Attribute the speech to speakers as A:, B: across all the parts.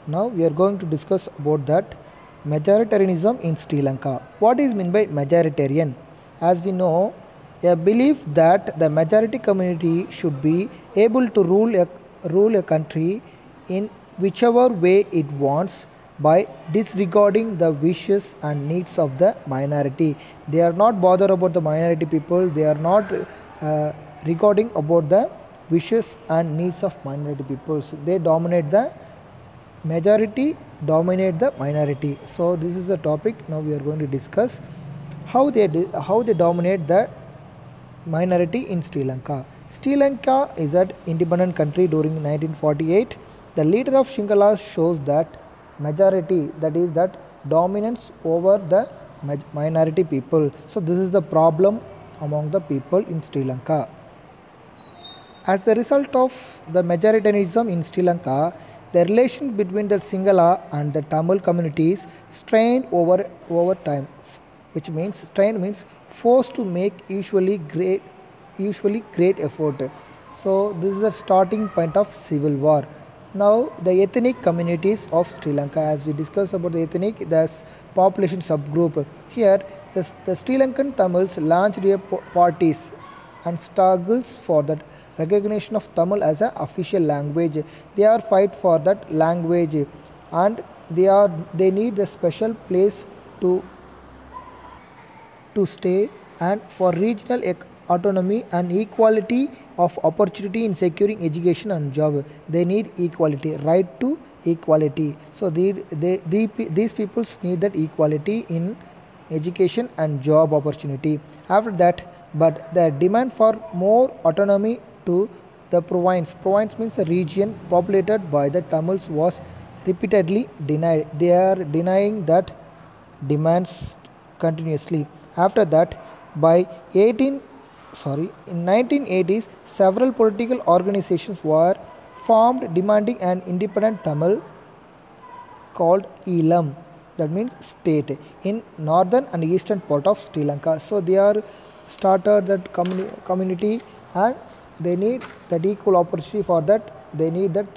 A: Now we are going to discuss about that majoritarianism in Sri Lanka. What is meant by majoritarian? As we know, a belief that the majority community should be able to rule a country in whichever way it wants by disregarding the wishes and needs of the minority. They are not bothered about the minority people. They are not regarding about the wishes and needs of minority people. So they dominate the majority dominate the minority. So this is the topic. Now we are going to discuss how they dominate the minority in Sri Lanka. Sri Lanka is an independent country during 1948. The leader of Shingala shows that majority, that is that dominance over the minority people. So this is the problem among the people in Sri Lanka. As the result of the majoritarianism in Sri Lanka, the relation between the Sinhala and the Tamil communities strained over time, which means strained means forced to make usually great effort. So this is the starting point of civil war. Now the ethnic communities of Sri Lanka, as we discussed about the ethnic, the population subgroup. Here the Sri Lankan Tamils launched their parties and struggles for the recognition of Tamil as an official language. They are fight for that language, and they need a special place to stay, and for regional autonomy and equality of opportunity in securing education and job. They need equality, right to equality. So these peoples need that equality in education and job opportunity. After that, but the demand for more autonomy to the province means the region populated by the Tamils was repeatedly denied. They are denying that demands continuously. After that, by 1980s, several political organizations were formed demanding an independent Tamil called Elam, that means state, in northern and eastern part of Sri Lanka. So they are started that community, and they need that equal opportunity. For that they need that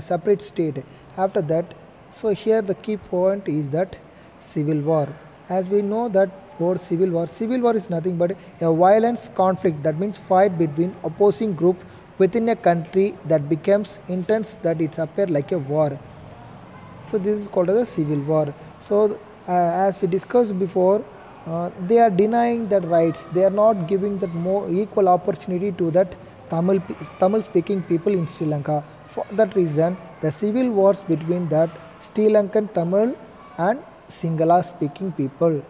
A: separate state. After that, so here the key point is that civil war. As we know that word civil war is nothing but a violence conflict, that means fight between opposing group within a country that becomes intense, that it's appear like a war. So this is called as a civil war. So as we discussed before, they are denying that rights. They are not giving that more equal opportunity to that Tamil speaking people in Sri Lanka. For that reason, the civil wars between that Sri Lankan Tamil and Sinhala speaking people.